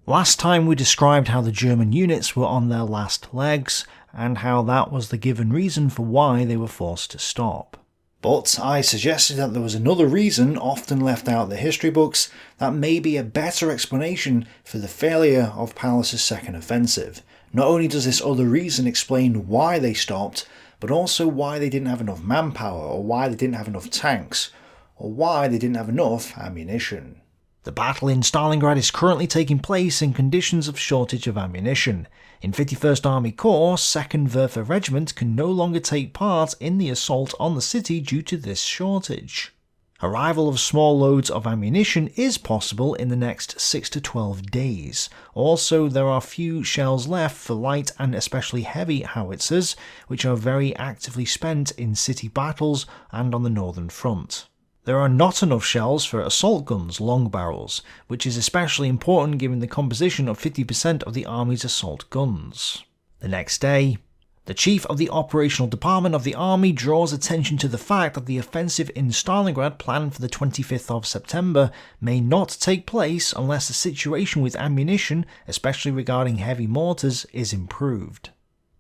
Last time we described how the German units were on their last legs, and how that was the given reason for why they were forced to stop. But I suggested that there was another reason, often left out of the history books, that may be a better explanation for the failure of Paulus' second offensive. Not only does this other reason explain why they stopped, but also why they didn't have enough manpower, or why they didn't have enough tanks, or why they didn't have enough ammunition. The battle in Stalingrad is currently taking place in conditions of shortage of ammunition. In 51st Army Corps, 2nd Werfer Regiment can no longer take part in the assault on the city due to this shortage. Arrival of small loads of ammunition is possible in the next 6 to 12 days. Also, there are few shells left for light and especially heavy howitzers, which are very actively spent in city battles and on the northern front. There are not enough shells for assault guns, long barrels, which is especially important given the composition of 50% of the army's assault guns. The next day, the chief of the operational department of the army draws attention to the fact that the offensive in Stalingrad planned for the 25th of September may not take place unless the situation with ammunition, especially regarding heavy mortars, is improved.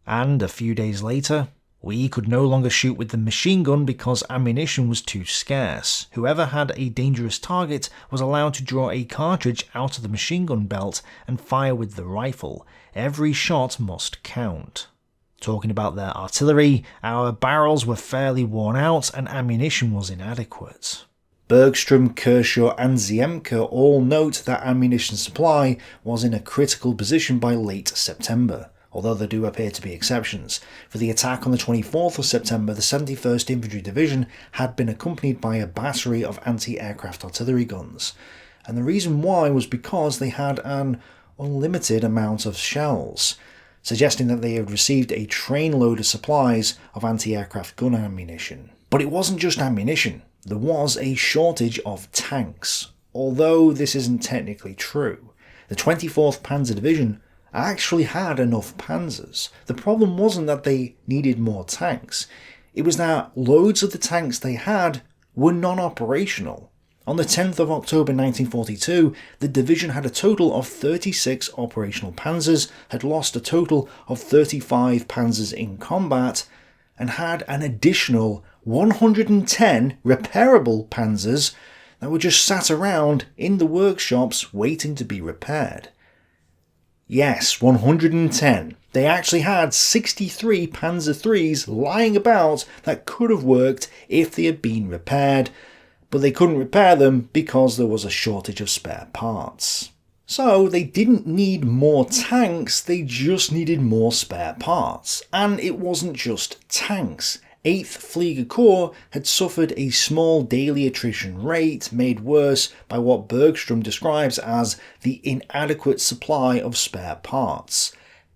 And a few days later, we could no longer shoot with the machine gun because ammunition was too scarce. Whoever had a dangerous target was allowed to draw a cartridge out of the machine gun belt and fire with the rifle. Every shot must count. Talking about their artillery, our barrels were fairly worn out and ammunition was inadequate. Bergstrom, Kershaw and Ziemke all note that ammunition supply was in a critical position by late September. Although there do appear to be exceptions. For the attack on the 24th of September, the 71st Infantry Division had been accompanied by a battery of anti-aircraft artillery guns. And the reason why was because they had an unlimited amount of shells, suggesting that they had received a trainload of supplies of anti-aircraft gun ammunition. But it wasn't just ammunition. There was a shortage of tanks. Although this isn't technically true. The 24th Panzer Division actually had enough panzers. The problem wasn't that they needed more tanks, it was that loads of the tanks they had were non-operational. On the 10th of October 1942, the division had a total of 36 operational panzers, had lost a total of 35 panzers in combat, and had an additional 110 repairable panzers that were just sat around in the workshops waiting to be repaired. Yes, 110. They actually had 63 Panzer IIIs lying about that could have worked if they had been repaired, but they couldn't repair them because there was a shortage of spare parts. So they didn't need more tanks, they just needed more spare parts. And it wasn't just tanks. 8th Flieger Corps had suffered a small daily attrition rate made worse by what Bergstrom describes as the inadequate supply of spare parts.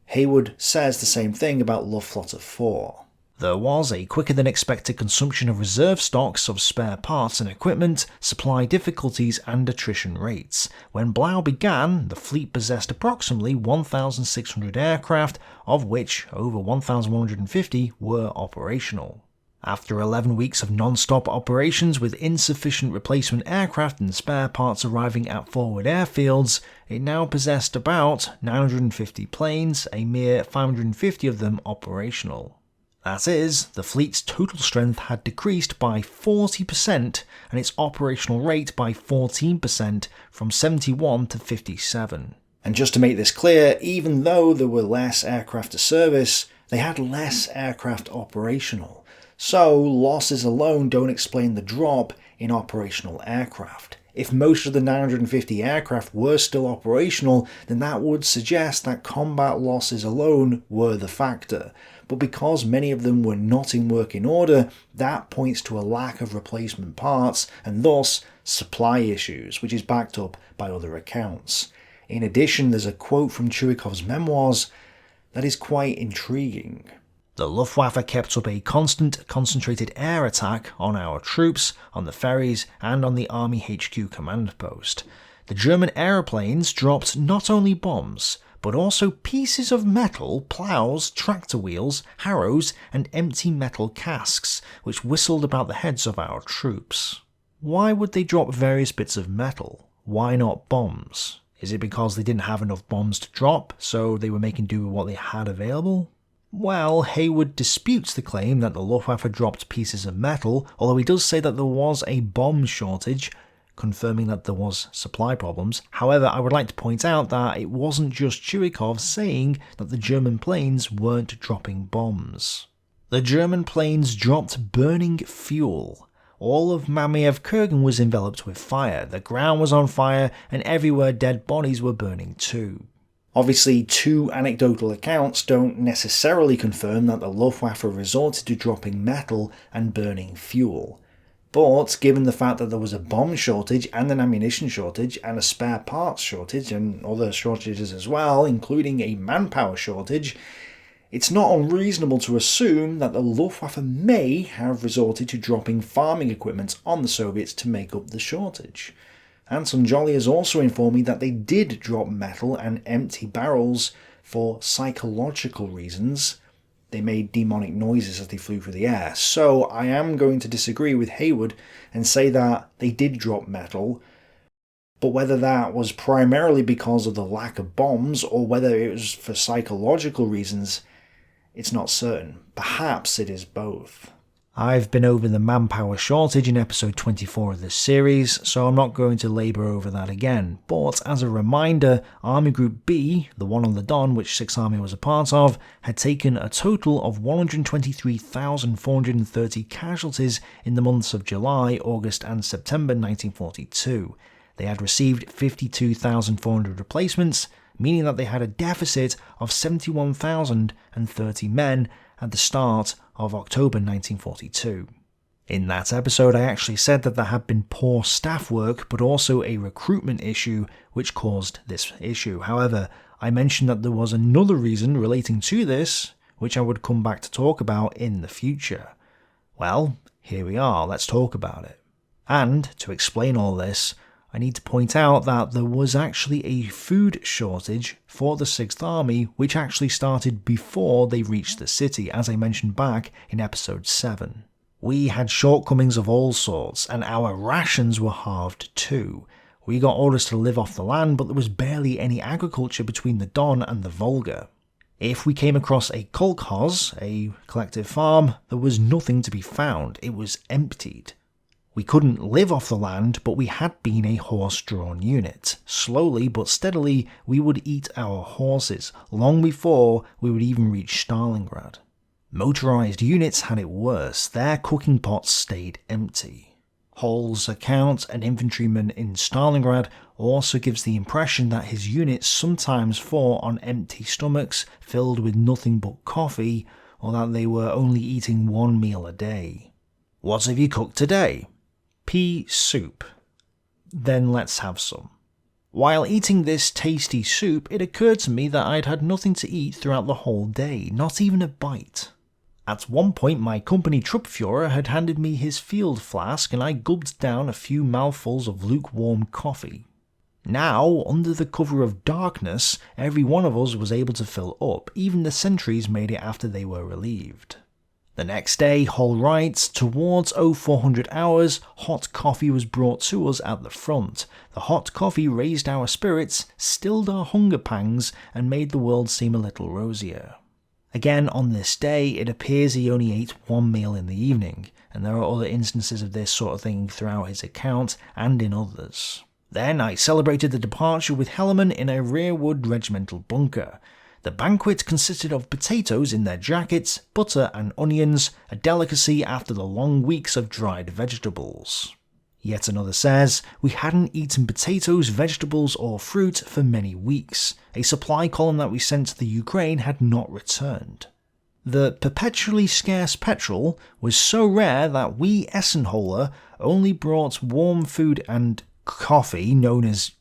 Hayward says the same thing about Luftflotte 4. There was a quicker than expected consumption of reserve stocks of spare parts and equipment, supply difficulties and attrition rates. When Blau began, the fleet possessed approximately 1,600 aircraft, of which over 1,150 were operational. After 11 weeks of non-stop operations with insufficient replacement aircraft and spare parts arriving at forward airfields, it now possessed about 950 planes, a mere 550 of them operational. That is, the fleet's total strength had decreased by 40% and its operational rate by 14% from 71 to 57. And just to make this clear, even though there were less aircraft to service, they had less aircraft operational. So losses alone don't explain the drop in operational aircraft. If most of the 950 aircraft were still operational, then that would suggest that combat losses alone were the factor. But because many of them were not in working order, that points to a lack of replacement parts and thus supply issues, which is backed up by other accounts. In addition, there's a quote from Yurikovs' memoirs that is quite intriguing. The Luftwaffe kept up a constant, concentrated air attack on our troops, on the ferries, and on the Army HQ command post. The German aeroplanes dropped not only bombs, but also pieces of metal, ploughs, tractor wheels, harrows, and empty metal casks, which whistled about the heads of our troops. Why would they drop various bits of metal? Why not bombs? Is it because they didn't have enough bombs to drop, so they were making do with what they had available? Well, Hayward disputes the claim that the Luftwaffe dropped pieces of metal, although he does say that there was a bomb shortage, confirming that there was supply problems. However, I would like to point out that it wasn't just Yurikovs saying that the German planes weren't dropping bombs. The German planes dropped burning fuel. All of Mamayev Kurgan was enveloped with fire, the ground was on fire, and everywhere dead bodies were burning too. Obviously, two anecdotal accounts don't necessarily confirm that the Luftwaffe resorted to dropping metal and burning fuel. But given the fact that there was a bomb shortage and an ammunition shortage and a spare parts shortage and other shortages as well, including a manpower shortage, it's not unreasonable to assume that the Luftwaffe may have resorted to dropping farming equipment on the Soviets to make up the shortage. Anton Jolly has also informed me that they did drop metal and empty barrels for psychological reasons. They made demonic noises as they flew through the air. So I am going to disagree with Hayward and say that they did drop metal, but whether that was primarily because of the lack of bombs or whether it was for psychological reasons, it's not certain. Perhaps it is both. I've been over the manpower shortage in episode 24 of this series, so I'm not going to labour over that again, but as a reminder, Army Group B, the one on the Don which 6th Army was a part of, had taken a total of 123,430 casualties in the months of July, August and September 1942. They had received 52,400 replacements, meaning that they had a deficit of 71,030 men at the start of October 1942. In that episode I actually said that there had been poor staff work but also a recruitment issue which caused this issue. However, I mentioned that there was another reason relating to this which I would come back to talk about in the future. Well, here we are, let's talk about it. And to explain all this, I need to point out that there was actually a food shortage for the 6th Army which actually started before they reached the city, as I mentioned back in episode 7. We had shortcomings of all sorts, and our rations were halved too. We got orders to live off the land, but there was barely any agriculture between the Don and the Volga. If we came across a kolkhoz, a collective farm, there was nothing to be found, it was emptied. We couldn't live off the land, but we had been a horse-drawn unit. Slowly but steadily, we would eat our horses, long before we would even reach Stalingrad. Motorised units had it worse, their cooking pots stayed empty. Hall's account, an infantryman in Stalingrad, also gives the impression that his units sometimes fought on empty stomachs filled with nothing but coffee, or that they were only eating one meal a day. What have you cooked today? Pea soup. Then let's have some. While eating this tasty soup, it occurred to me that I'd had nothing to eat throughout the whole day, not even a bite. At one point my company Truppführer had handed me his field flask and I gulped down a few mouthfuls of lukewarm coffee. Now, under the cover of darkness, every one of us was able to fill up, even the sentries made it after they were relieved. The next day, Hall writes, towards 0400 hours, hot coffee was brought to us at the front. The hot coffee raised our spirits, stilled our hunger pangs, and made the world seem a little rosier. Again, on this day, it appears he only ate one meal in the evening, and there are other instances of this sort of thing throughout his account and in others. Then I celebrated the departure with Hellermann in a rearward regimental bunker. The banquet consisted of potatoes in their jackets, butter and onions, a delicacy after the long weeks of dried vegetables. Yet another says, we hadn't eaten potatoes, vegetables or fruit for many weeks. A supply column that we sent to the Ukraine had not returned. The perpetually scarce petrol was so rare that we Essenholer only brought warm food and coffee, known as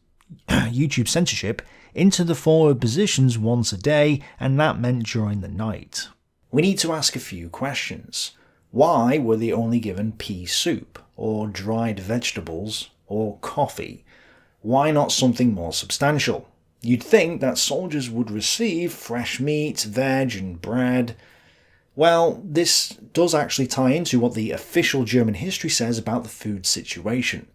YouTube censorship, into the forward positions once a day, and that meant during the night. We need to ask a few questions. Why were they only given pea soup, or dried vegetables, or coffee? Why not something more substantial? You'd think that soldiers would receive fresh meat, veg and bread. Well, this does actually tie into what the official German history says about the food situation.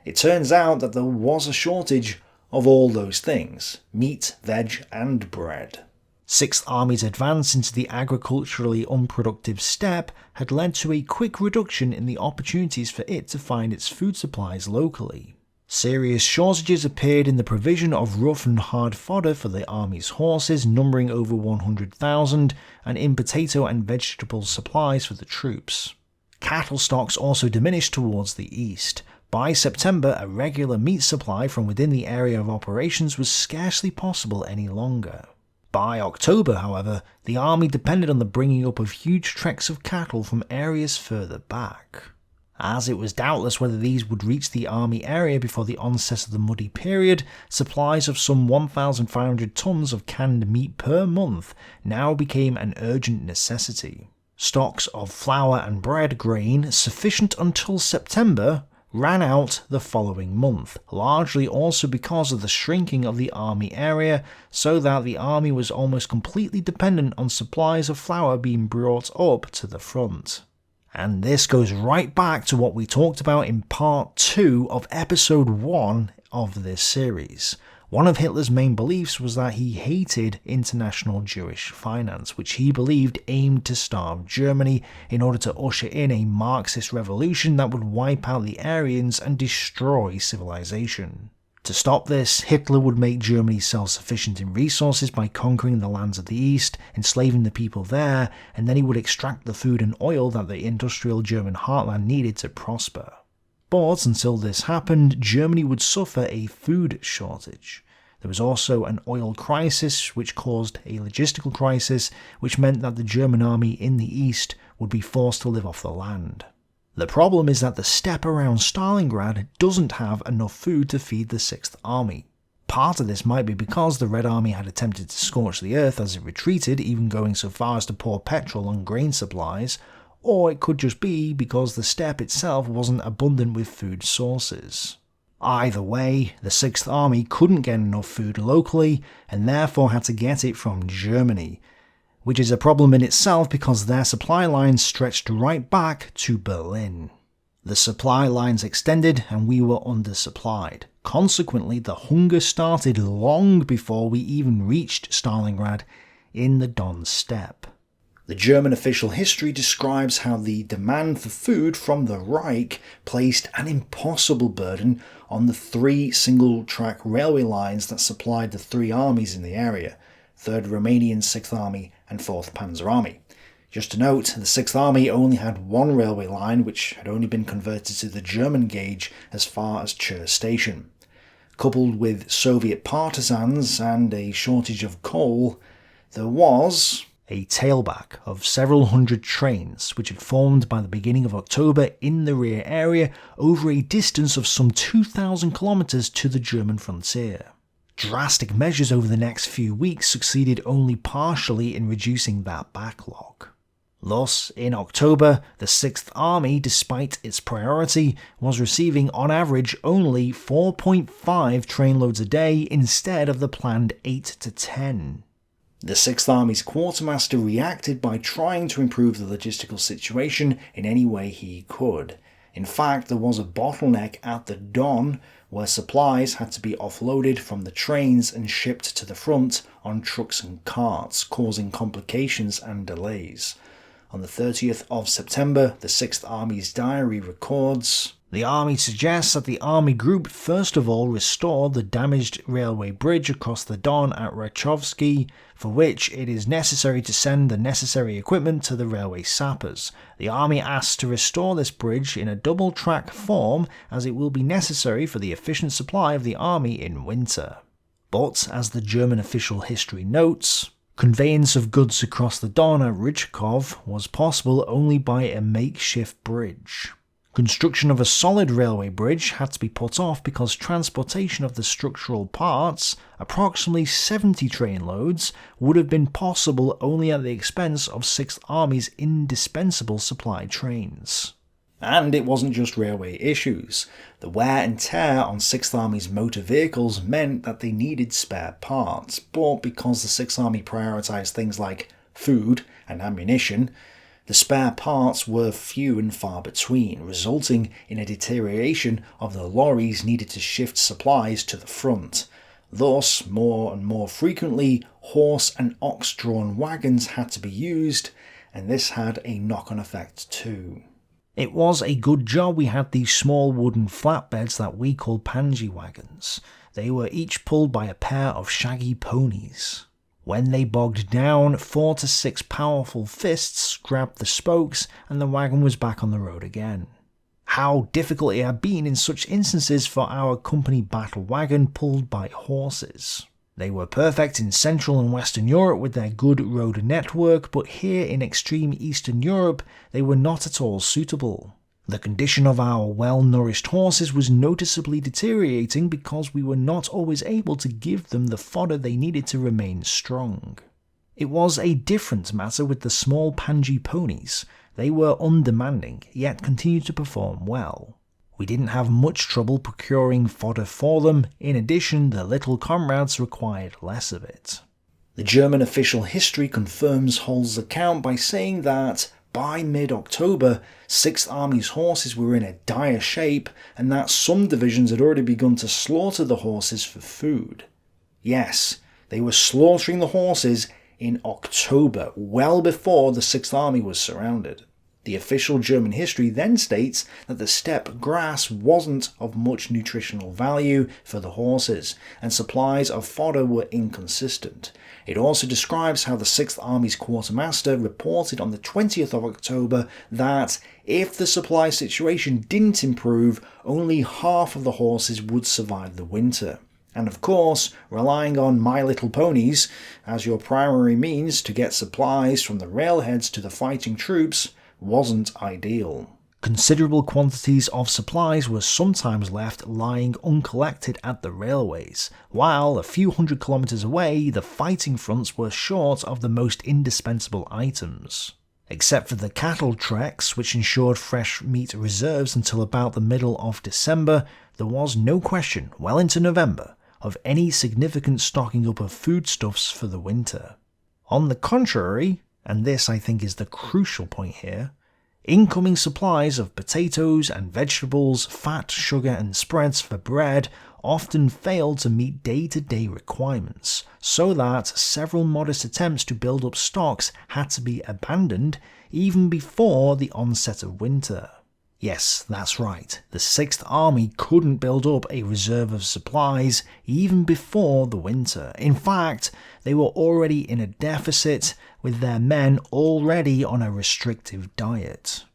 It turns out that there was a shortage of all those things: meat, veg, and bread. 6th Army's advance into the agriculturally unproductive steppe had led to a quick reduction in the opportunities for it to find its food supplies locally. Serious shortages appeared in the provision of rough and hard fodder for the army's horses, numbering over 100,000, and in potato and vegetable supplies for the troops. Cattle stocks also diminished towards the east. By September, a regular meat supply from within the area of operations was scarcely possible any longer. By October, however, the army depended on the bringing up of huge treks of cattle from areas further back. As it was doubtless whether these would reach the army area before the onset of the muddy period, supplies of some 1,500 tons of canned meat per month now became an urgent necessity. Stocks of flour and bread grain, sufficient until September, ran out the following month, largely also because of the shrinking of the army area, so that the army was almost completely dependent on supplies of flour being brought up to the front. And this goes right back to what we talked about in part 2 of episode 1 of this series. One of Hitler's main beliefs was that he hated international Jewish finance, which he believed aimed to starve Germany in order to usher in a Marxist revolution that would wipe out the Aryans and destroy civilization. To stop this, Hitler would make Germany self-sufficient in resources by conquering the lands of the East, enslaving the people there, and then he would extract the food and oil that the industrial German heartland needed to prosper. But until this happened, Germany would suffer a food shortage. There was also an oil crisis, which caused a logistical crisis, which meant that the German army in the east would be forced to live off the land. The problem is that the steppe around Stalingrad doesn't have enough food to feed the 6th Army. Part of this might be because the Red Army had attempted to scorch the earth as it retreated, even going so far as to pour petrol on grain supplies, or it could just be because the steppe itself wasn't abundant with food sources. Either way, the 6th Army couldn't get enough food locally, and therefore had to get it from Germany, which is a problem in itself because their supply lines stretched right back to Berlin. The supply lines extended and we were undersupplied. Consequently, the hunger started long before we even reached Stalingrad in the Don Steppe. The German official history describes how the demand for food from the Reich placed an impossible burden on the 3 single-track railway lines that supplied the 3 armies in the area: 3rd Romanian 6th Army and 4th Panzer Army. Just to note, the 6th Army only had 1 railway line, which had only been converted to the German gauge as far as Chur station. Coupled with Soviet partisans and a shortage of coal, there was a tailback of several hundred trains, which had formed by the beginning of October in the rear area over a distance of some 2,000 kilometers to the German frontier. Drastic measures over the next few weeks succeeded only partially in reducing that backlog. Thus, in October, the 6th Army, despite its priority, was receiving on average only 4.5 trainloads a day instead of the planned 8 to 10. The 6th Army's quartermaster reacted by trying to improve the logistical situation in any way he could. In fact, there was a bottleneck at the Don, where supplies had to be offloaded from the trains and shipped to the front on trucks and carts, causing complications and delays. On the 30th of September, the 6th Army's diary records, "The army suggests that the army group first of all restore the damaged railway bridge across the Don at Rechovsky, for which it is necessary to send the necessary equipment to the railway sappers. The army asks to restore this bridge in a double-track form, as it will be necessary for the efficient supply of the army in winter." But, as the German official history notes, conveyance of goods across the Don at Yurikovs was possible only by a makeshift bridge. Construction of a solid railway bridge had to be put off because transportation of the structural parts, approximately 70 trainloads, would have been possible only at the expense of 6th Army's indispensable supply trains. And it wasn't just railway issues. The wear and tear on 6th Army's motor vehicles meant that they needed spare parts, but because the 6th Army prioritised things like food and ammunition, the spare parts were few and far between, resulting in a deterioration of the lorries needed to shift supplies to the front. Thus, more and more frequently, horse and ox-drawn wagons had to be used, and this had a knock-on effect too. It was a good job we had these small wooden flatbeds that we call pangy wagons. They were each pulled by a pair of shaggy ponies. When they bogged down, 4 to 6 powerful fists grabbed the spokes and the wagon was back on the road again. How difficult it had been in such instances for our company battle wagon pulled by horses. They were perfect in Central and Western Europe with their good road network, but here in extreme Eastern Europe they were not at all suitable. The condition of our well-nourished horses was noticeably deteriorating because we were not always able to give them the fodder they needed to remain strong. It was a different matter with the small pangy ponies. They were undemanding, yet continued to perform well. We didn't have much trouble procuring fodder for them. In addition, the little comrades required less of it. The German official history confirms Hull's account by saying that by mid-October, 6th Army's horses were in a dire shape and that some divisions had already begun to slaughter the horses for food. Yes, they were slaughtering the horses in October, well before the 6th Army was surrounded. The official German history then states that the steppe grass wasn't of much nutritional value for the horses, and supplies of fodder were inconsistent. It also describes how the 6th Army's quartermaster reported on the 20th of October that if the supply situation didn't improve, only half of the horses would survive the winter. And of course, relying on My Little Ponies as your primary means to get supplies from the railheads to the fighting troops wasn't ideal. Considerable quantities of supplies were sometimes left lying uncollected at the railways, while a few hundred kilometres away the fighting fronts were short of the most indispensable items. Except for the cattle treks, which ensured fresh meat reserves until about the middle of December, there was no question, well into November, of any significant stocking up of foodstuffs for the winter. On the contrary, and this I think is the crucial point here, incoming supplies of potatoes and vegetables, fat, sugar and spreads for bread often failed to meet day-to-day requirements, so that several modest attempts to build up stocks had to be abandoned even before the onset of winter. Yes, that's right, the 6th Army couldn't build up a reserve of supplies even before the winter. In fact, they were already in a deficit, with their men already on a restrictive diet.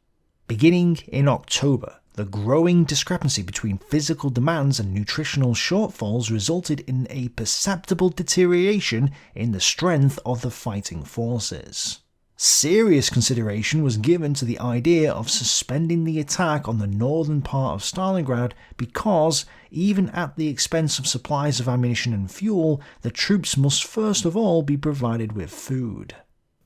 Beginning in October, the growing discrepancy between physical demands and nutritional shortfalls resulted in a perceptible deterioration in the strength of the fighting forces. Serious consideration was given to the idea of suspending the attack on the northern part of Stalingrad because, even at the expense of supplies of ammunition and fuel, the troops must first of all be provided with food.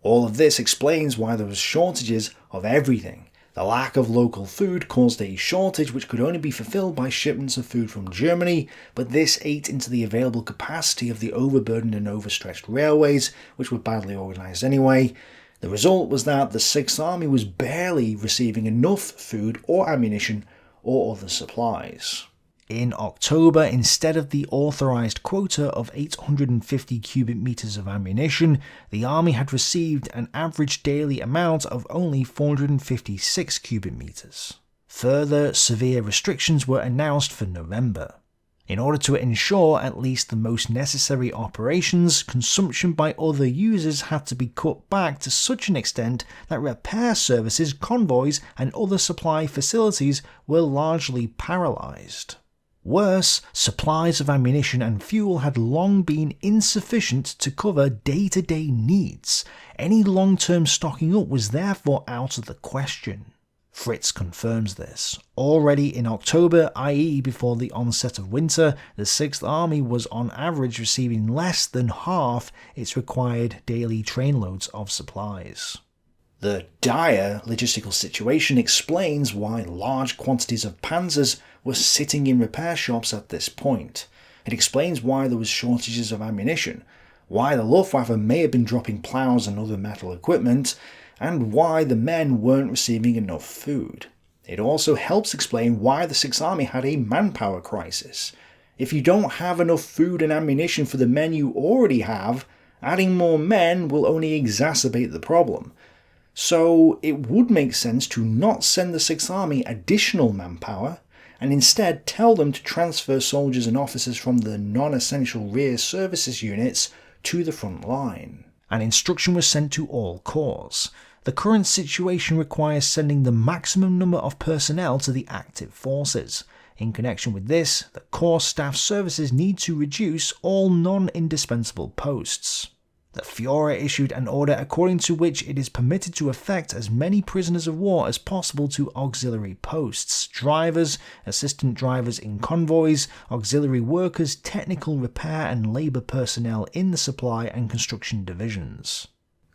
All of this explains why there was shortages of everything. The lack of local food caused a shortage which could only be fulfilled by shipments of food from Germany, but this ate into the available capacity of the overburdened and overstretched railways, which were badly organised anyway. The result was that the 6th Army was barely receiving enough food or ammunition or other supplies. In October, instead of the authorised quota of 850 cubic metres of ammunition, the army had received an average daily amount of only 456 cubic metres. Further severe restrictions were announced for November. In order to ensure at least the most necessary operations, consumption by other users had to be cut back to such an extent that repair services, convoys and other supply facilities were largely paralysed. Worse, supplies of ammunition and fuel had long been insufficient to cover day-to-day needs. Any long-term stocking up was therefore out of the question. Fritz confirms this. Already in October, i.e. before the onset of winter, the 6th Army was on average receiving less than half its required daily trainloads of supplies. The dire logistical situation explains why large quantities of panzers were sitting in repair shops at this point. It explains why there was shortages of ammunition, why the Luftwaffe may have been dropping ploughs and other metal equipment, and why the men weren't receiving enough food. It also helps explain why the 6th Army had a manpower crisis. If you don't have enough food and ammunition for the men you already have, adding more men will only exacerbate the problem. So it would make sense to not send the 6th Army additional manpower, and instead tell them to transfer soldiers and officers from the non-essential rear services units to the front line. An instruction was sent to all corps. The current situation requires sending the maximum number of personnel to the active forces. In connection with this, the corps staff services need to reduce all non-indispensable posts. The Führer issued an order according to which it is permitted to effect as many prisoners of war as possible to auxiliary posts, drivers, assistant drivers in convoys, auxiliary workers, technical repair and labour personnel in the supply and construction divisions.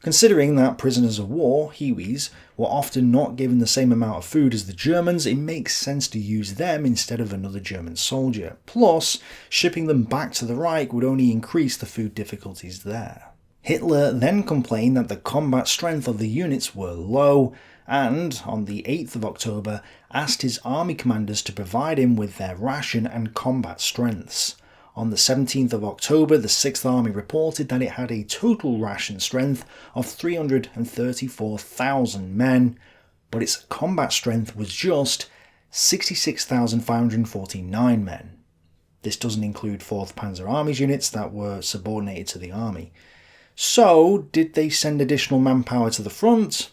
Considering that prisoners of war, Hiwis, were often not given the same amount of food as the Germans, it makes sense to use them instead of another German soldier. Plus, shipping them back to the Reich would only increase the food difficulties there. Hitler then complained that the combat strength of the units were low, and, on the 8th of October, asked his army commanders to provide him with their ration and combat strengths. On the 17th of October, the 6th Army reported that it had a total ration strength of 334,000 men, but its combat strength was just 66,549 men. This doesn't include 4th Panzer Army's units that were subordinated to the army. So, did they send additional manpower to the front?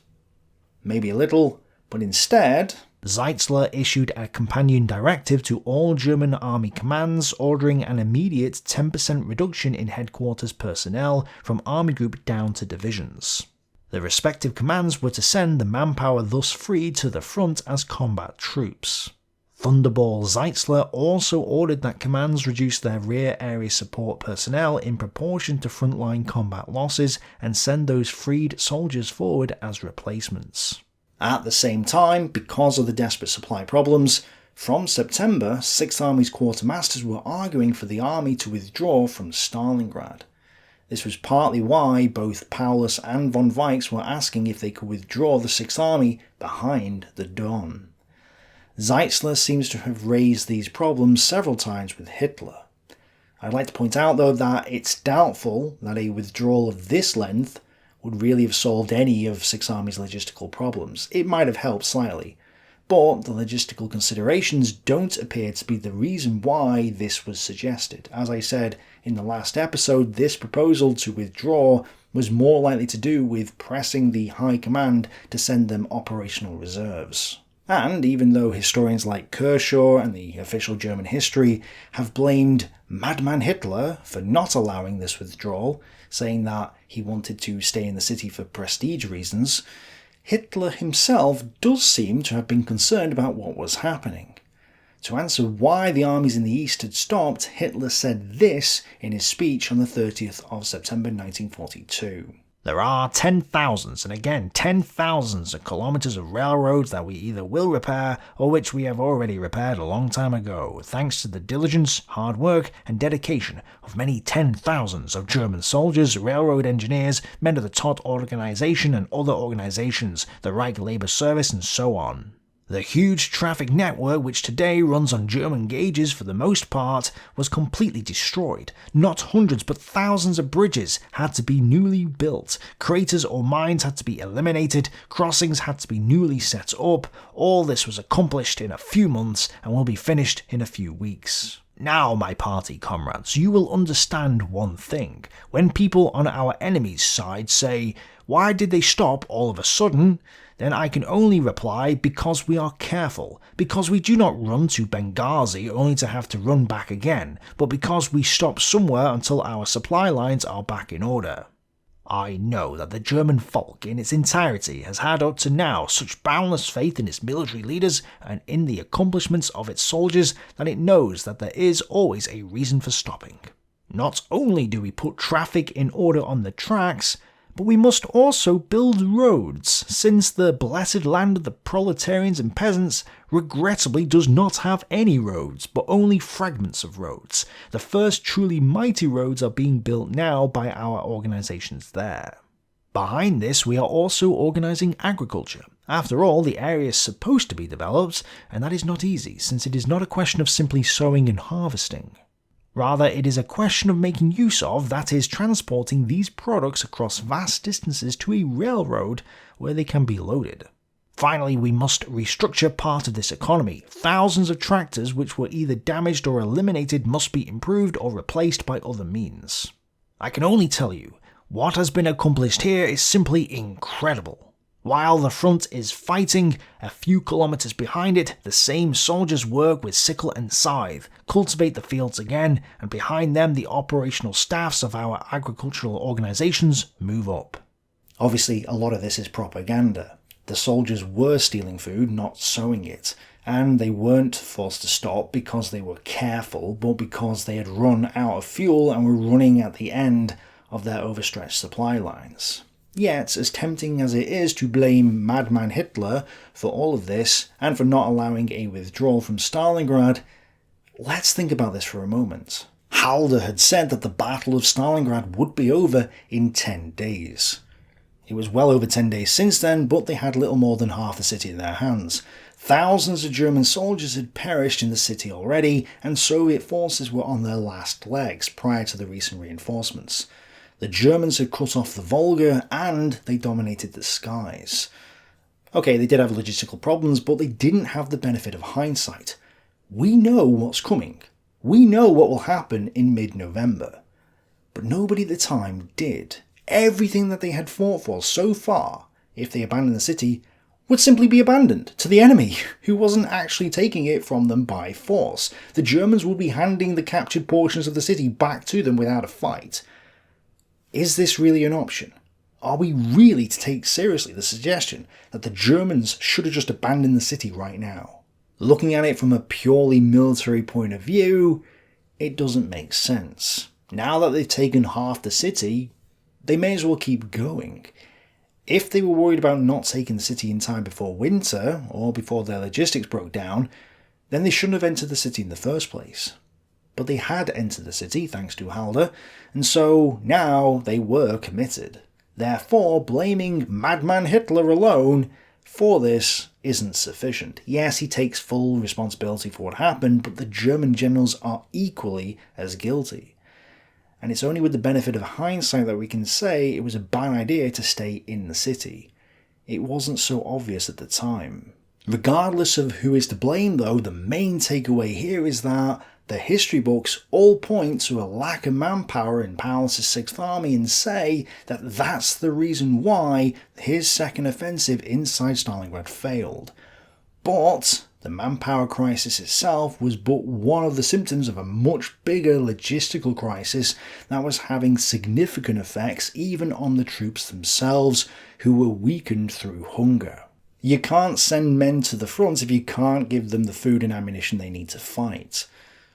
Maybe a little, but instead, Zeitzler issued a companion directive to all German army commands ordering an immediate 10% reduction in headquarters personnel from army group down to divisions. The respective commands were to send the manpower thus freed to the front as combat troops. Thunderball Zeitzler also ordered that commands reduce their rear area support personnel in proportion to frontline combat losses and send those freed soldiers forward as replacements. At the same time, because of the desperate supply problems, from September, 6th Army's quartermasters were arguing for the army to withdraw from Stalingrad. This was partly why both Paulus and von Weichs were asking if they could withdraw the 6th Army behind the Don. Zeitzler seems to have raised these problems several times with Hitler. I'd like to point out though that it's doubtful that a withdrawal of this length would really have solved any of 6th Army's logistical problems. It might have helped slightly, but the logistical considerations don't appear to be the reason why this was suggested. As I said in the last episode, this proposal to withdraw was more likely to do with pressing the High Command to send them operational reserves. And even though historians like Kershaw and the official German history have blamed Madman Hitler for not allowing this withdrawal, saying that he wanted to stay in the city for prestige reasons, Hitler himself does seem to have been concerned about what was happening. To answer why the armies in the east had stopped, Hitler said this in his speech on the 30th of September 1942. There are 10,000s, and again 10,000s of kilometers of railroads that we either will repair or which we have already repaired a long time ago, thanks to the diligence, hard work and dedication of many 10,000s of German soldiers, railroad engineers, men of the Todt organization and other organizations, the Reich Labor Service and so on. The huge traffic network, which today runs on German gauges for the most part, was completely destroyed. Not hundreds but thousands of bridges had to be newly built, craters or mines had to be eliminated, crossings had to be newly set up. All this was accomplished in a few months and will be finished in a few weeks. Now, my party comrades, you will understand one thing. When people on our enemy's side say, "Why did they stop all of a sudden?" then I can only reply, because we are careful, because we do not run to Benghazi only to have to run back again, but because we stop somewhere until our supply lines are back in order. I know that the German folk in its entirety has had up to now such boundless faith in its military leaders and in the accomplishments of its soldiers that it knows that there is always a reason for stopping. Not only do we put traffic in order on the tracks, but we must also build roads, since the blessed land of the proletarians and peasants regrettably does not have any roads, but only fragments of roads. The first truly mighty roads are being built now by our organizations there. Behind this, we are also organizing agriculture. After all, the area is supposed to be developed, and that is not easy, since it is not a question of simply sowing and harvesting. Rather, it is a question of making use of, that is, transporting these products across vast distances to a railroad where they can be loaded. Finally, we must restructure part of this economy. Thousands of tractors which were either damaged or eliminated must be improved or replaced by other means. I can only tell you, what has been accomplished here is simply incredible. While the front is fighting, a few kilometers behind it, the same soldiers work with sickle and scythe, cultivate the fields again, and behind them the operational staffs of our agricultural organizations move up. Obviously, a lot of this is propaganda. The soldiers were stealing food, not sowing it, and they weren't forced to stop because they were careful, but because they had run out of fuel and were running at the end of their overstretched supply lines. Yet, as tempting as it is to blame Madman Hitler for all of this, and for not allowing a withdrawal from Stalingrad, let's think about this for a moment. Halder had said that the Battle of Stalingrad would be over in 10 days. It was well over 10 days since then, but they had little more than half the city in their hands. Thousands of German soldiers had perished in the city already, and Soviet forces were on their last legs prior to the recent reinforcements. The Germans had cut off the Volga, and they dominated the skies. Okay, they did have logistical problems, but they didn't have the benefit of hindsight. We know what's coming. We know what will happen in mid-November. But nobody at the time did. Everything that they had fought for so far, if they abandoned the city, would simply be abandoned to the enemy, who wasn't actually taking it from them by force. The Germans would be handing the captured portions of the city back to them without a fight. Is this really an option? Are we really to take seriously the suggestion that the Germans should have just abandoned the city right now? Looking at it from a purely military point of view, it doesn't make sense. Now that they've taken half the city, they may as well keep going. If they were worried about not taking the city in time before winter, or before their logistics broke down, then they shouldn't have entered the city in the first place. But they had entered the city thanks to Halder, and so now they were committed. Therefore, blaming Madman Hitler alone for this isn't sufficient. Yes, he takes full responsibility for what happened, but the German generals are equally as guilty. And it's only with the benefit of hindsight that we can say it was a bad idea to stay in the city. It wasn't so obvious at the time. Regardless of who is to blame though, the main takeaway here is that the history books all point to a lack of manpower in Paulus' 6th Army and say that that's the reason why his second offensive inside Stalingrad failed. But the Manpower Crisis itself was but one of the symptoms of a much bigger logistical crisis that was having significant effects even on the troops themselves, who were weakened through hunger. You can't send men to the front if you can't give them the food and ammunition they need to fight.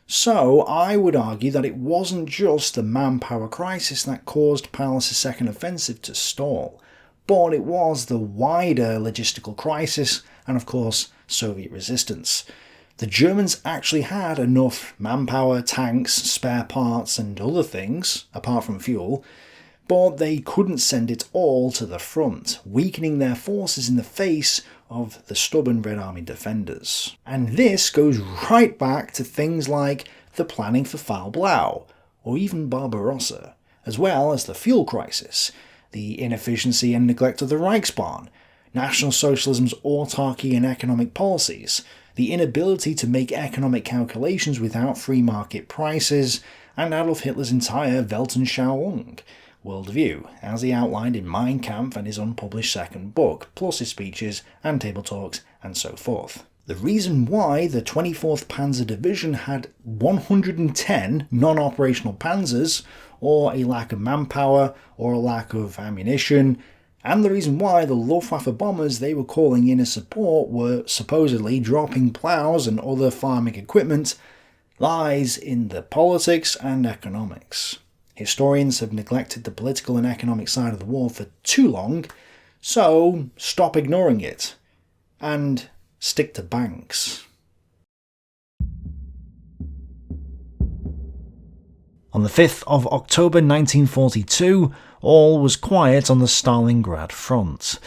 So I would argue that it wasn't just the Manpower Crisis that caused Paulus' second offensive to stall, but it was the wider logistical crisis and of course Soviet resistance. The Germans actually had enough manpower, tanks, spare parts and other things, apart from fuel, but they couldn't send it all to the front, weakening their forces in the face of the stubborn Red Army defenders. And this goes right back to things like the planning for Fall Blau, or even Barbarossa, as well as the fuel crisis, the inefficiency and neglect of the Reichsbahn, National Socialism's autarky and economic policies, the inability to make economic calculations without free market prices, and Adolf Hitler's entire Weltanschauung worldview, as he outlined in Mein Kampf and his unpublished second book, plus his speeches and table talks and so forth. The reason why the 24th Panzer Division had 110 non-operational panzers, or a lack of manpower, or a lack of ammunition, and the reason why the Luftwaffe bombers they were calling in as support were supposedly dropping plows and other farming equipment, lies in the politics and economics. Historians have neglected the political and economic side of the war for too long, so stop ignoring it, and stick to banks. On the 5th of October 1942, all was quiet on the Stalingrad front.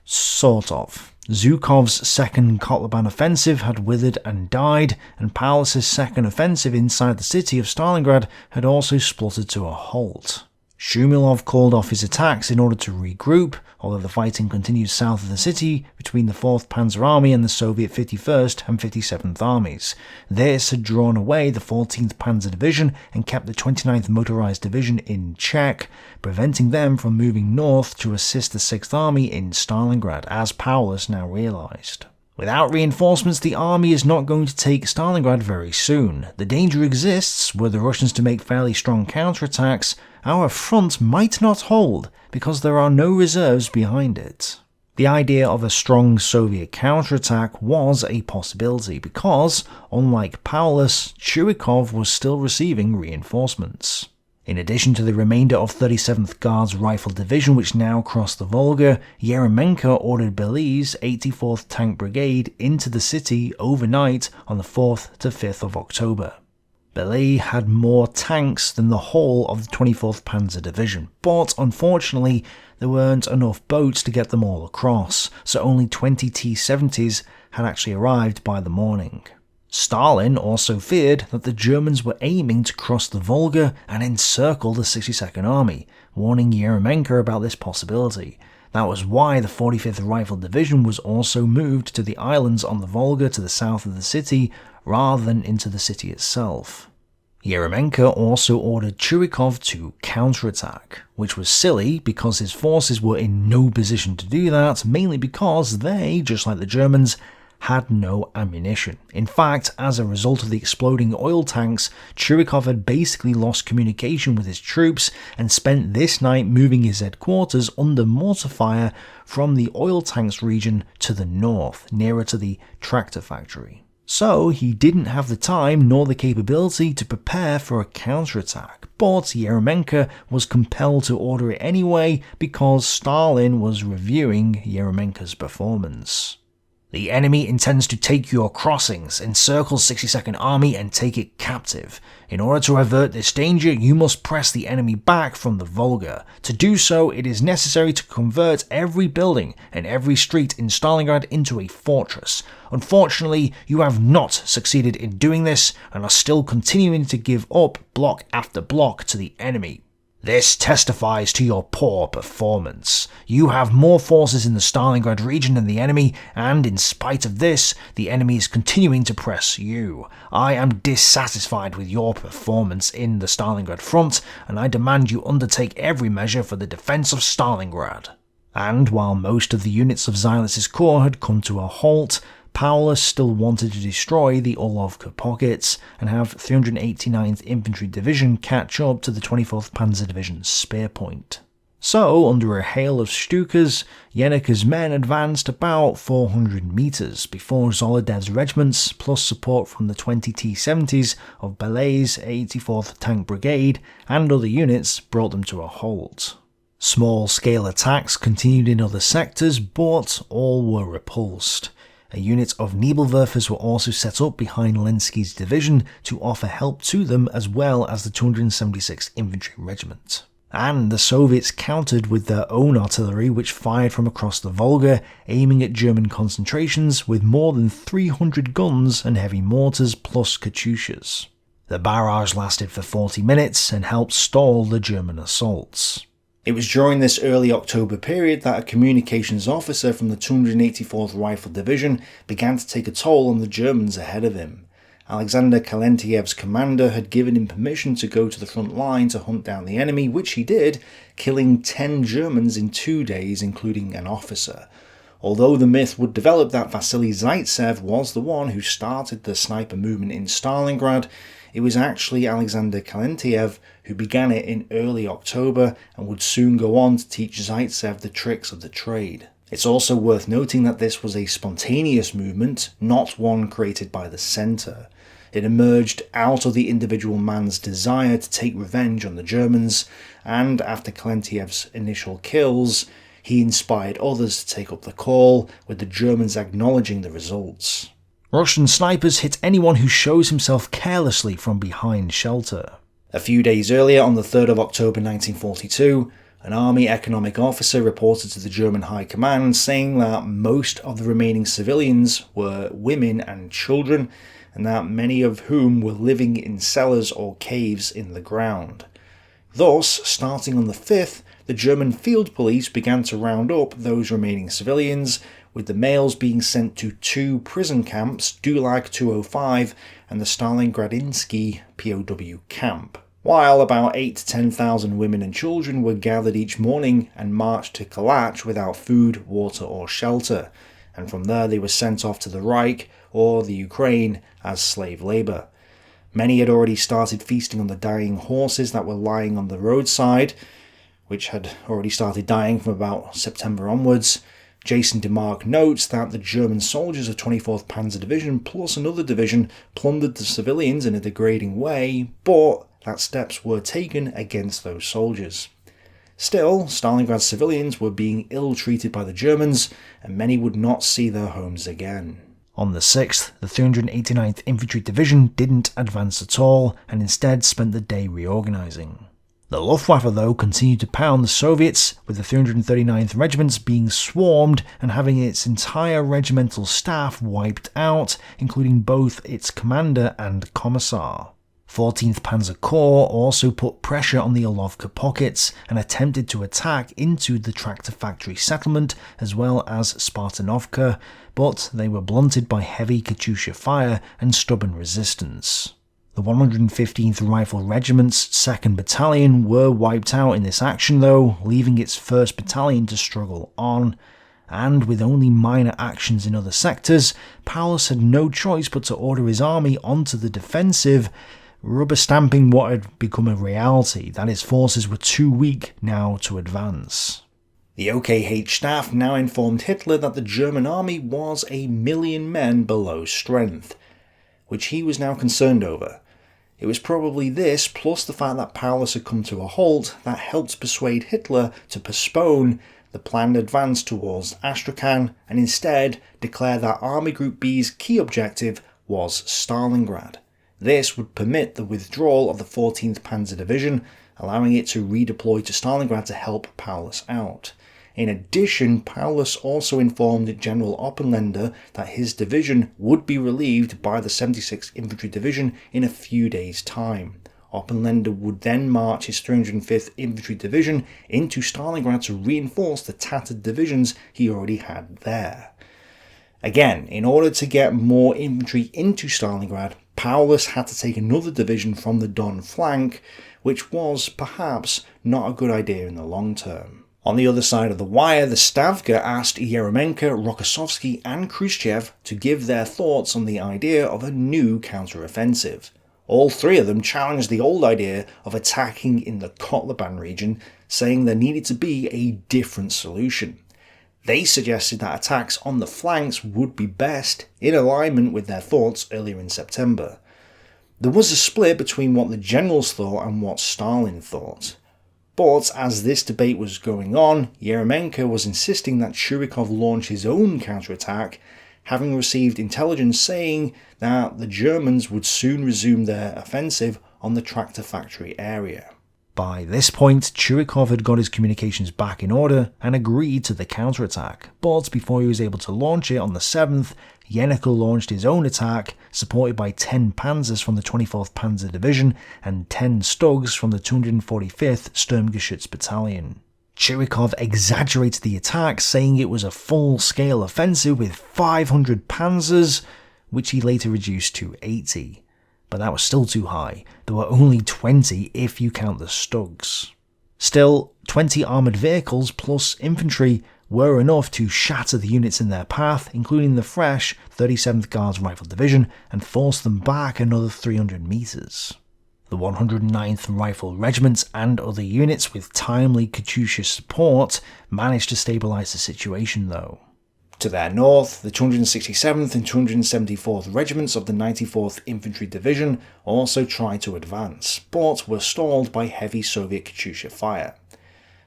Sort of. Zhukov's second Kotlebane offensive had withered and died, and Paulus' second offensive inside the city of Stalingrad had also spluttered to a halt. Shumilov called off his attacks in order to regroup, although the fighting continued south of the city between the 4th Panzer Army and the Soviet 51st and 57th Armies. This had drawn away the 14th Panzer Division and kept the 29th Motorized Division in check, preventing them from moving north to assist the 6th Army in Stalingrad, as Paulus now realised. Without reinforcements, the army is not going to take Stalingrad very soon. The danger exists, were the Russians to make fairly strong counterattacks, our front might not hold, because there are no reserves behind it. The idea of a strong Soviet counterattack was a possibility, because, unlike Paulus, Yurikov was still receiving reinforcements. In addition to the remainder of 37th Guards Rifle Division which now crossed the Volga, Yeremenko ordered Beley's 84th Tank Brigade into the city overnight on the 4th to 5th of October. Beley had more tanks than the whole of the 24th Panzer Division, but unfortunately there weren't enough boats to get them all across, so only 20 T-70s had actually arrived by the morning. Stalin also feared that the Germans were aiming to cross the Volga and encircle the 62nd Army, warning Yeremenko about this possibility. That was why the 45th Rifle Division was also moved to the islands on the Volga to the south of the city, rather than into the city itself. Yeremenko also ordered Churikov to counterattack, which was silly because his forces were in no position to do that, mainly because they, just like the Germans, had no ammunition. In fact, as a result of the exploding oil tanks, Churikov had basically lost communication with his troops and spent this night moving his headquarters under mortar fire from the oil tanks region to the north, nearer to the tractor factory. So he didn't have the time nor the capability to prepare for a counterattack, but Yeremenko was compelled to order it anyway because Stalin was reviewing Yeremenko's performance. The enemy intends to take your crossings, encircle 62nd Army and take it captive. In order to avert this danger, you must press the enemy back from the Volga. To do so, it is necessary to convert every building and every street in Stalingrad into a fortress. Unfortunately, you have not succeeded in doing this and are still continuing to give up block after block to the enemy. This testifies to your poor performance. You have more forces in the Stalingrad region than the enemy, and in spite of this, the enemy is continuing to press you. I am dissatisfied with your performance in the Stalingrad front, and I demand you undertake every measure for the defense of Stalingrad. And while most of the units of Zylis's corps had come to a halt, Paulus still wanted to destroy the Orlovka pockets and have 389th Infantry Division catch up to the 24th Panzer Division's spear point. So, under a hail of Stukas, Yenika's men advanced about 400 meters before Zolodev's regiments, plus support from the 20 T-70s of Beley's 84th Tank Brigade and other units, brought them to a halt. Small-scale attacks continued in other sectors, but all were repulsed. A unit of Nebelwerfers were also set up behind Lenski's division to offer help to them, as well as the 276th Infantry Regiment. And the Soviets countered with their own artillery, which fired from across the Volga, aiming at German concentrations with more than 300 guns and heavy mortars plus Katyushas. The barrage lasted for 40 minutes and helped stall the German assaults. It was during this early October period that a communications officer from the 284th Rifle Division began to take a toll on the Germans ahead of him. Alexander Kalentiev's commander had given him permission to go to the front line to hunt down the enemy, which he did, killing 10 Germans in 2 days, including an officer. Although the myth would develop that Vasily Zaitsev was the one who started the sniper movement in Stalingrad, it was actually Alexander Kalentiev who began it in early October and would soon go on to teach Zaitsev the tricks of the trade. It's also worth noting that this was a spontaneous movement, not one created by the centre. It emerged out of the individual man's desire to take revenge on the Germans, and after Kalentiev's initial kills, he inspired others to take up the call, with the Germans acknowledging the results. Russian snipers hit anyone who shows himself carelessly from behind shelter. A few days earlier, on the 3rd of October 1942, An army economic officer reported to the German High Command saying that most of the remaining civilians were women and children, and that many of whom were living in cellars or caves in the ground. Thus, starting on the 5th, the German field police began to round up those remaining civilians, with the males being sent to 2 prison camps, Dulag 205 and the Stalingradinsky POW camp, while about 8,000 to 10,000 women and children were gathered each morning and marched to Kalach without food, water or shelter, and from there they were sent off to the Reich or the Ukraine as slave labour. Many had already started feasting on the dying horses that were lying on the roadside, which had already started dying from about September onwards. Jason DeMark notes that the German soldiers of 24th Panzer Division plus another division plundered the civilians in a degrading way, but that steps were taken against those soldiers. Still, Stalingrad civilians were being ill-treated by the Germans, and many would not see their homes again. On the 6th, the 389th Infantry Division didn't advance at all, and instead spent the day reorganising. The Luftwaffe, though, continued to pound the Soviets, with the 339th Regiment being swarmed and having its entire regimental staff wiped out, including both its commander and commissar. 14th Panzer Corps also put pressure on the Olovka pockets and attempted to attack into the tractor factory settlement as well as Spartanovka, but they were blunted by heavy Katyusha fire and stubborn resistance. The 115th Rifle Regiment's 2nd Battalion were wiped out in this action though, leaving its 1st Battalion to struggle on. And with only minor actions in other sectors, Paulus had no choice but to order his army onto the defensive, rubber stamping what had become a reality, that his forces were too weak now to advance. The OKH staff now informed Hitler that the German army was 1,000,000 men below strength, which he was now concerned over. It was probably this, plus the fact that Paulus had come to a halt, that helped persuade Hitler to postpone the planned advance towards Astrakhan and instead declare that Army Group B's key objective was Stalingrad. This would permit the withdrawal of the 14th Panzer Division, allowing it to redeploy to Stalingrad to help Paulus out. In addition, Paulus also informed General Oppenländer that his division would be relieved by the 76th Infantry Division in a few days' time. Oppenländer would then march his 305th Infantry Division into Stalingrad to reinforce the tattered divisions he already had there. Again, in order to get more infantry into Stalingrad, Paulus had to take another division from the Don flank, which was perhaps not a good idea in the long term. On the other side of the wire, the Stavka asked Yeremenko, Rokossovsky and Khrushchev to give their thoughts on the idea of a new counter-offensive. All three of them challenged the old idea of attacking in the Kotlebane region, saying there needed to be a different solution. They suggested that attacks on the flanks would be best, in alignment with their thoughts earlier in September. There was a split between what the generals thought and what Stalin thought. But as this debate was going on, Yeremenko was insisting that Yurikov launch his own counterattack, having received intelligence saying that the Germans would soon resume their offensive on the tractor factory area. By this point, Yurikov had got his communications back in order and agreed to the counterattack, but before he was able to launch it on the 7th, Yenneker launched his own attack, supported by 10 panzers from the 24th Panzer Division and 10 Stugs from the 245th Sturmgeschütz Battalion. Yurikov exaggerated the attack, saying it was a full-scale offensive with 500 panzers, which he later reduced to 80. But that was still too high. There were only 20 if you count the Stugs. Still, 20 armoured vehicles plus infantry were enough to shatter the units in their path, including the fresh 37th Guards Rifle Division, and force them back another 300 metres. The 109th Rifle Regiment and other units with timely Katyusha support managed to stabilise the situation though. To their north, the 267th and 274th Regiments of the 94th Infantry Division also tried to advance, but were stalled by heavy Soviet Katyusha fire.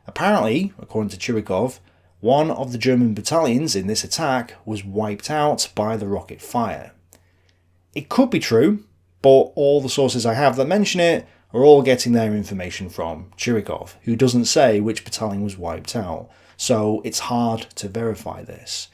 Apparently, according to Yurikov, one of the German battalions in this attack was wiped out by the rocket fire. It could be true, but all the sources I have that mention it are all getting their information from Yurikov, who doesn't say which battalion was wiped out, so it's hard to verify this.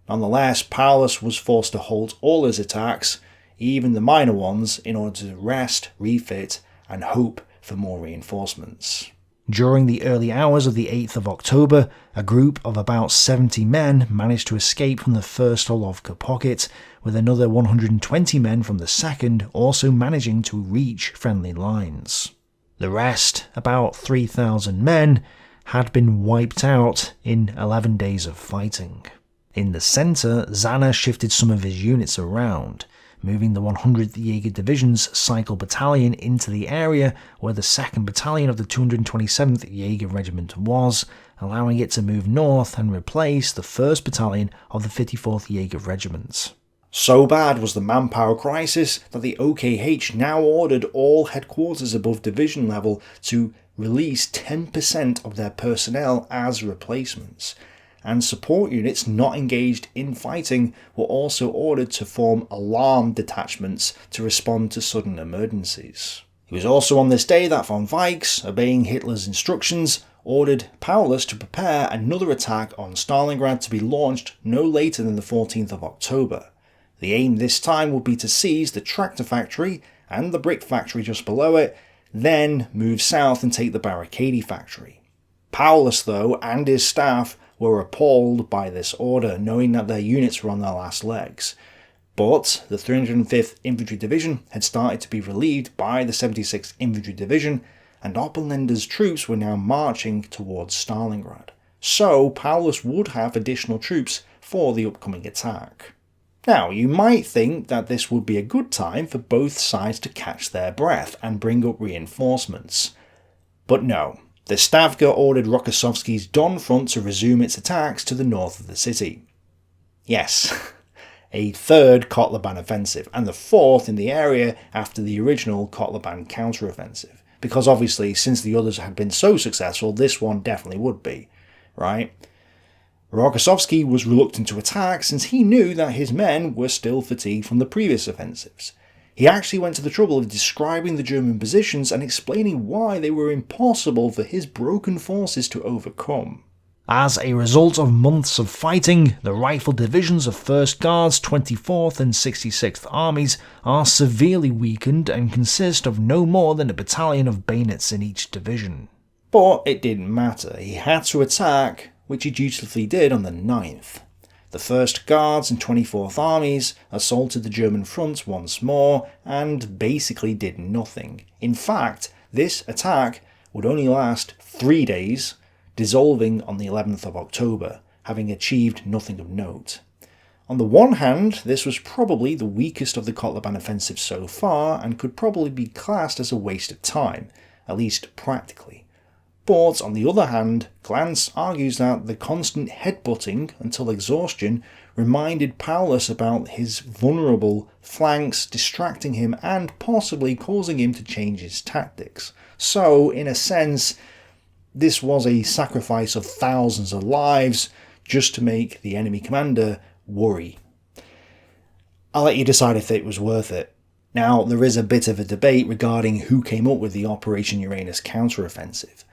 Nonetheless, Paulus was forced to halt all his attacks, even the minor ones, in order to rest, refit, and hope for more reinforcements. During the early hours of the 8th of October, a group of about 70 men managed to escape from the 1st Orlovka pocket, with another 120 men from the 2nd also managing to reach friendly lines. The rest, about 3,000 men, had been wiped out in 11 days of fighting. In the centre, Zana shifted some of his units around, moving the 100th Jaeger Division's Cycle Battalion into the area where the 2nd Battalion of the 227th Jaeger Regiment was, allowing it to move north and replace the 1st Battalion of the 54th Jaeger Regiment. So bad was the manpower crisis that the OKH now ordered all headquarters above division level to release 10% of their personnel as replacements, and support units not engaged in fighting were also ordered to form alarm detachments to respond to sudden emergencies. It was also on this day that von Weichs, obeying Hitler's instructions, ordered Paulus to prepare another attack on Stalingrad to be launched no later than the 14th of October. The aim this time would be to seize the tractor factory and the brick factory just below it, then move south and take the Barricade factory. Paulus, though, and his staff were appalled by this order, knowing that their units were on their last legs. But the 305th Infantry Division had started to be relieved by the 76th Infantry Division, and Oppenlinder's troops were now marching towards Stalingrad. So Paulus would have additional troops for the upcoming attack. Now, you might think that this would be a good time for both sides to catch their breath and bring up reinforcements. But no. The Stavka ordered Rokossovsky's Don front to resume its attacks to the north of the city. Yes, a third Kotlebane offensive, and the fourth in the area after the original Kotlebane counteroffensive. Because obviously, since the others had been so successful, this one definitely would be, right? Rokossovsky was reluctant to attack since he knew that his men were still fatigued from the previous offensives. He actually went to the trouble of describing the German positions and explaining why they were impossible for his broken forces to overcome. As a result of months of fighting, the rifle divisions of 1st Guards, 24th and 66th Armies are severely weakened and consist of no more than a battalion of bayonets in each division. But it didn't matter, he had to attack, which he dutifully did on the 9th. The 1st Guards and 24th Armies assaulted the German front once more and basically did nothing. In fact, this attack would only last 3 days, dissolving on the 11th of October, having achieved nothing of note. On the one hand, this was probably the weakest of the Kotlebane offensive so far and could probably be classed as a waste of time, at least practically. But on the other hand, Glantz argues that the constant headbutting until exhaustion reminded Paulus about his vulnerable flanks, distracting him and possibly causing him to change his tactics. So, in a sense, this was a sacrifice of thousands of lives just to make the enemy commander worry. I'll let you decide if it was worth it. Now, there is a bit of a debate regarding who came up with the Operation Uranus counteroffensive.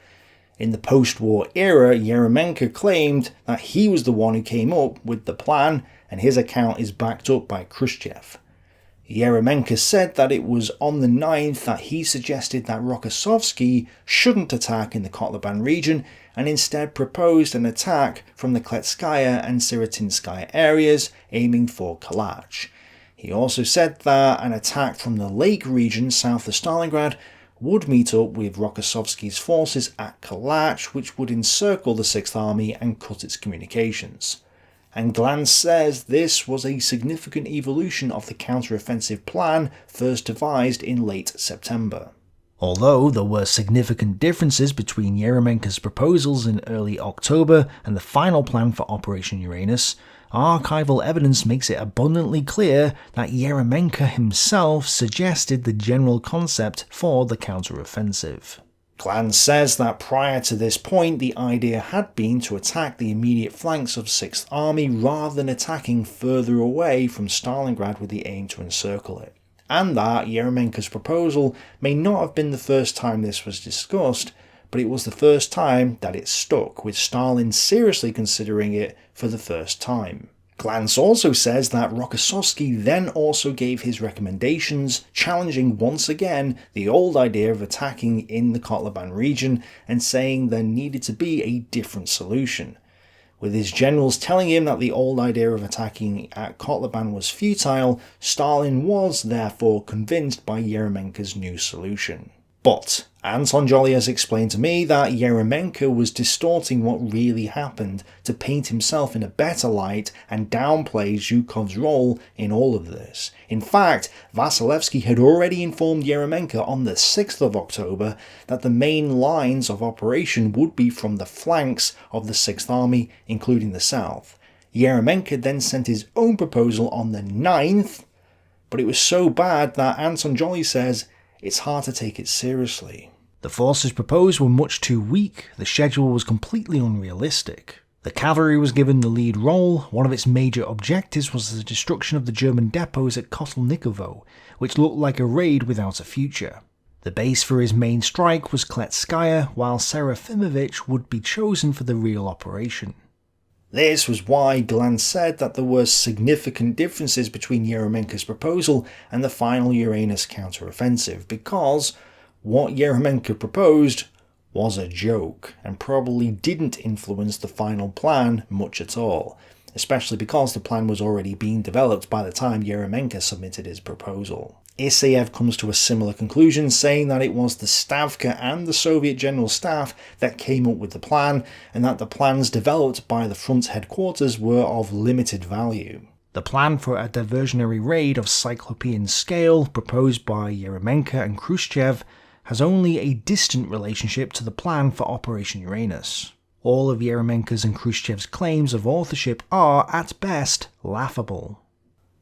In the post-war era, Yeremenko claimed that he was the one who came up with the plan, and his account is backed up by Khrushchev. Yeremenko said that it was on the 9th that he suggested that Rokossovsky shouldn't attack in the Kotlebane region, and instead proposed an attack from the Kletskaya and Sirotinskaya areas, aiming for Kalach. He also said that an attack from the Lake region south of Stalingrad would meet up with Rokossovsky's forces at Kalach, which would encircle the 6th Army and cut its communications. And Glantz says this was a significant evolution of the counteroffensive plan first devised in late September. Although there were significant differences between Yeremenko's proposals in early October and the final plan for Operation Uranus, archival evidence makes it abundantly clear that Yeremenko himself suggested the general concept for the counteroffensive. Glantz says that prior to this point the idea had been to attack the immediate flanks of 6th Army rather than attacking further away from Stalingrad with the aim to encircle it. and that Yeremenko's proposal may not have been the first time this was discussed, but it was the first time that it stuck, with Stalin seriously considering it for the first time. Glantz also says that Rokossovsky then also gave his recommendations, challenging once again the old idea of attacking in the Kotlebane region and saying there needed to be a different solution. With his generals telling him that the old idea of attacking at Kotlebane was futile, Stalin was therefore convinced by Yeremenko's new solution. But Anton Jolly has explained to me that Yeremenko was distorting what really happened to paint himself in a better light and downplay Zhukov's role in all of this. In fact, Vasilevsky had already informed Yeremenko on the 6th of October that the main lines of operation would be from the flanks of the 6th Army, including the south. Yeremenko then sent his own proposal on the 9th, but it was so bad that Anton Jolly says it's hard to take it seriously. The forces proposed were much too weak, the schedule was completely unrealistic. The cavalry was given the lead role. One of its major objectives was the destruction of the German depots at Kotelnikovo, which looked like a raid without a future. The base for his main strike was Kletskaya, while Serafimovich would be chosen for the real operation. This was why Glantz said that there were significant differences between Yeremenko's proposal and the final Uranus counteroffensive, because what Yeremenko proposed was a joke, and probably didn't influence the final plan much at all, especially because the plan was already being developed by the time Yeremenko submitted his proposal. Isayev comes to a similar conclusion, saying that it was the Stavka and the Soviet General Staff that came up with the plan, and that the plans developed by the front headquarters were of limited value. The plan for a diversionary raid of cyclopean scale, proposed by Yeremenko and Khrushchev, has only a distant relationship to the plan for Operation Uranus. All of Yeremenko's and Khrushchev's claims of authorship are, at best, laughable.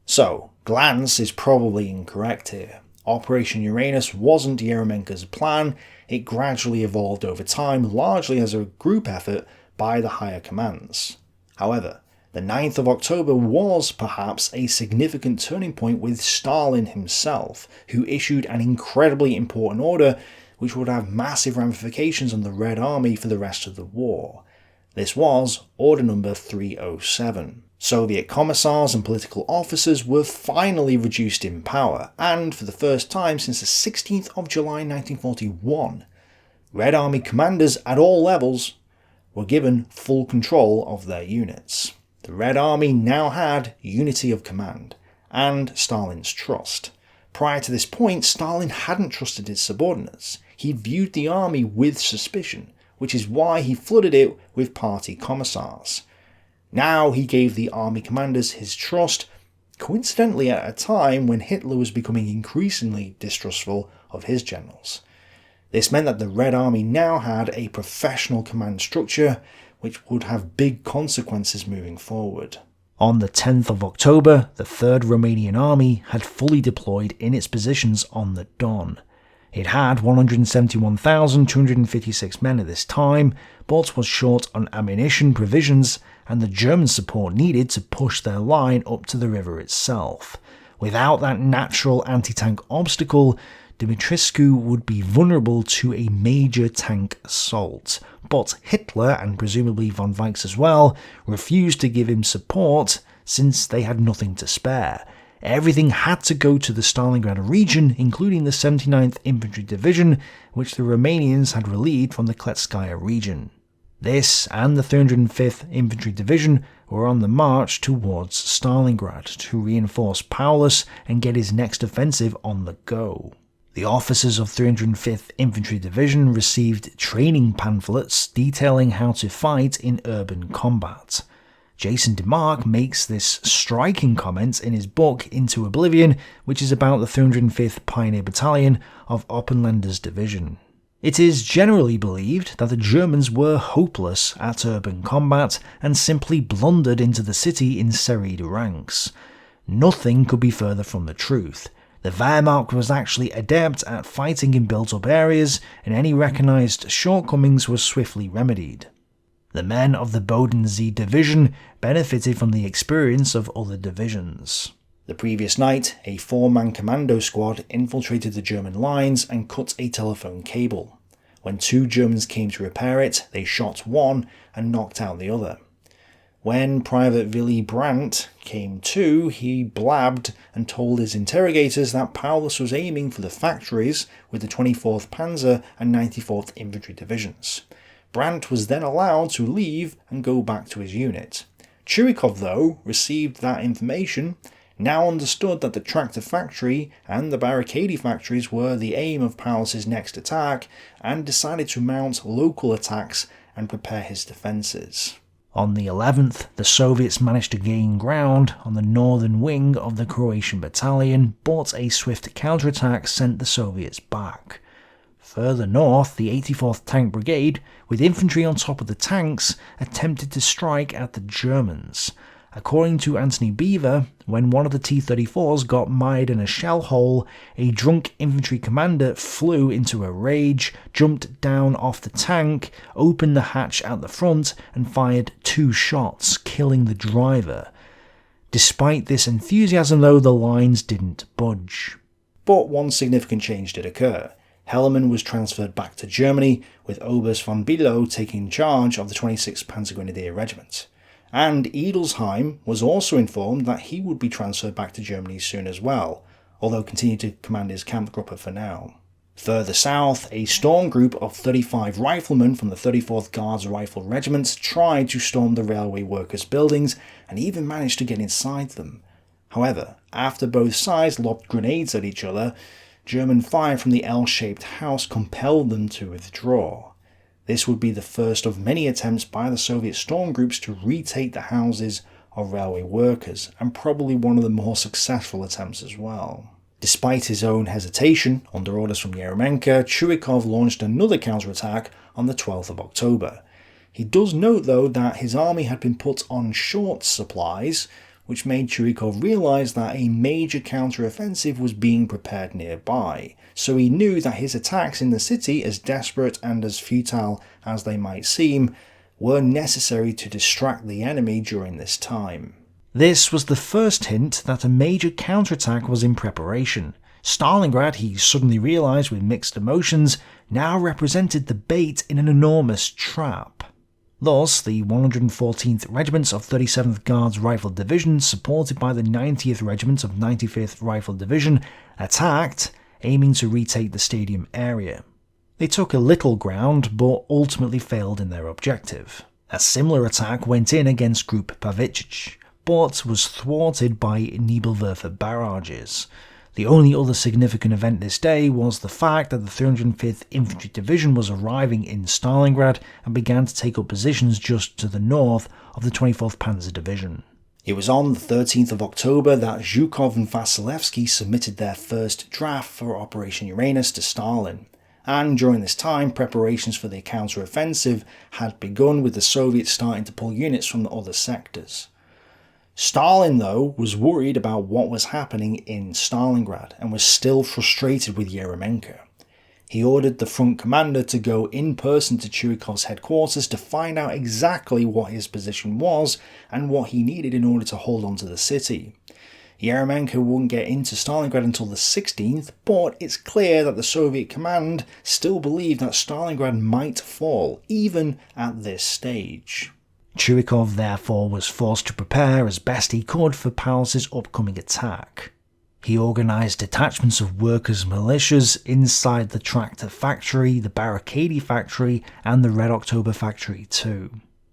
So, Glantz is probably incorrect here. Operation Uranus wasn't Yeremenko's plan, it gradually evolved over time, largely as a group effort by the higher commands. However, the 9th of October was perhaps a significant turning point with Stalin himself, who issued an incredibly important order which would have massive ramifications on the Red Army for the rest of the war. This was Order Number 307. Soviet commissars and political officers were finally reduced in power, and for the first time since the 16th of July 1941, Red Army commanders at all levels were given full control of their units. The Red Army now had unity of command, and Stalin's trust. Prior to this point, Stalin hadn't trusted his subordinates. He viewed the army with suspicion, which is why he flooded it with party commissars. Now he gave the army commanders his trust, coincidentally at a time when Hitler was becoming increasingly distrustful of his generals. This meant that the Red Army now had a professional command structure, which would have big consequences moving forward. On the 10th of October, the 3rd Romanian Army had fully deployed in its positions on the Don. It had 171,256 men at this time, but was short on ammunition, provisions, and the German support needed to push their line up to the river itself. Without that natural anti-tank obstacle, Dumitrescu would be vulnerable to a major tank assault. But Hitler, and presumably von Weichs as well, refused to give him support since they had nothing to spare. Everything had to go to the Stalingrad region, including the 79th Infantry Division, which the Romanians had relieved from the Kletskaya region. This and the 305th Infantry Division were on the march towards Stalingrad to reinforce Paulus and get his next offensive on the go. The officers of 305th Infantry Division received training pamphlets detailing how to fight in urban combat. Jason DeMark makes this striking comment in his book Into Oblivion, which is about the 305th Pioneer Battalion of Oppenlander's Division. It is generally believed that the Germans were hopeless at urban combat and simply blundered into the city in serried ranks. Nothing could be further from the truth. The Wehrmacht was actually adept at fighting in built-up areas, and any recognised shortcomings were swiftly remedied. The men of the Bodensee Division benefited from the experience of other divisions. The previous night, a 4-man commando squad infiltrated the German lines and cut a telephone cable. When 2 Germans came to repair it, they shot one and knocked out the other. When Private Willy Brandt came to, he blabbed and told his interrogators that Paulus was aiming for the factories with the 24th Panzer and 94th Infantry Divisions. Brandt was then allowed to leave and go back to his unit. Yurikov, though, received that information, now understood that the tractor factory and the barricade factories were the aim of Paulus's next attack, and decided to mount local attacks and prepare his defences. On the 11th, the Soviets managed to gain ground on the northern wing of the Croatian battalion, but a swift counterattack sent the Soviets back. Further north, the 84th Tank Brigade, with infantry on top of the tanks, attempted to strike at the Germans. According to Anthony Beaver, when one of the T-34s got mired in a shell hole, a drunk infantry commander flew into a rage, jumped down off the tank, opened the hatch at the front, and fired 2 shots, killing the driver. Despite this enthusiasm though, the lines didn't budge. But one significant change did occur. Hellermann was transferred back to Germany, with Oberst von Bülow taking charge of the 26th Panzergrenadier Regiment. And Edelsheim was also informed that he would be transferred back to Germany soon as well, although continued to command his Kampfgruppe for now. Further south, a storm group of 35 riflemen from the 34th Guards Rifle Regiment tried to storm the railway workers' buildings and even managed to get inside them. However, after both sides lobbed grenades at each other, German fire from the L-shaped house compelled them to withdraw. This would be the first of many attempts by the Soviet storm groups to retake the houses of railway workers, and probably one of the more successful attempts as well. Despite his own hesitation, under orders from Yeremenko, Yurikov launched another counterattack on the 12th of October. He does note though that his army had been put on short supplies, which made Yurikov realise that a major counter-offensive was being prepared nearby, so he knew that his attacks in the city, as desperate and as futile as they might seem, were necessary to distract the enemy during this time. This was the first hint that a major counterattack was in preparation. Stalingrad, he suddenly realised with mixed emotions, now represented the bait in an enormous trap. Thus, the 114th Regiment of 37th Guards Rifle Division, supported by the 90th Regiment of 95th Rifle Division, attacked, aiming to retake the stadium area. They took a little ground, but ultimately failed in their objective. A similar attack went in against Group Pavichich, but was thwarted by Nebelwerfer barrages. The only other significant event this day was the fact that the 305th Infantry Division was arriving in Stalingrad and began to take up positions just to the north of the 24th Panzer Division. It was on the 13th of October that Zhukov and Vasilevsky submitted their first draft for Operation Uranus to Stalin, and during this time preparations for the counter-offensive had begun, with the Soviets starting to pull units from the other sectors. Stalin, though, was worried about what was happening in Stalingrad and was still frustrated with Yeremenko. He ordered the front commander to go in person to Yurikov's headquarters to find out exactly what his position was and what he needed in order to hold on to the city. Yeremenko wouldn't get into Stalingrad until the 16th, but it's clear that the Soviet command still believed that Stalingrad might fall, even at this stage. Yurikov therefore was forced to prepare as best he could for Paulus's upcoming attack. He organised detachments of workers' militias inside the tractor factory, the barricade factory, and the Red October factory too.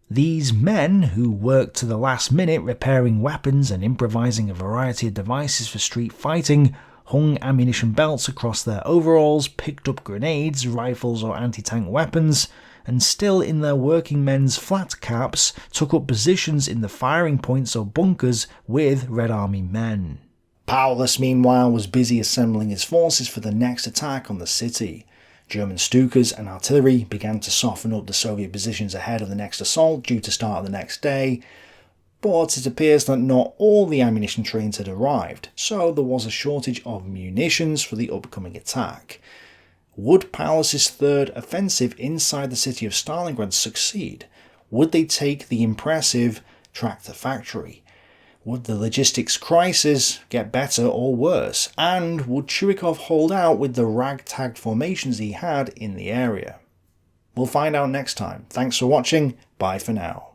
These men, who worked to the last minute repairing weapons and improvising a variety of devices for street fighting, hung ammunition belts across their overalls, picked up grenades, rifles or anti-tank weapons, and still in their working men's flat caps took up positions in the firing points or bunkers with Red Army men. Paulus meanwhile was busy assembling his forces for the next attack on the city. German Stukas and artillery began to soften up the Soviet positions ahead of the next assault, due to start the next day, but it appears that not all the ammunition trains had arrived, so there was a shortage of munitions for the upcoming attack. Would Paulus's third offensive inside the city of Stalingrad succeed? Would they take the impressive tractor factory? Would the logistics crisis get better or worse? And would Yurikov hold out with the ragtag formations he had in the area? We'll find out next time. Thanks for watching, bye for now.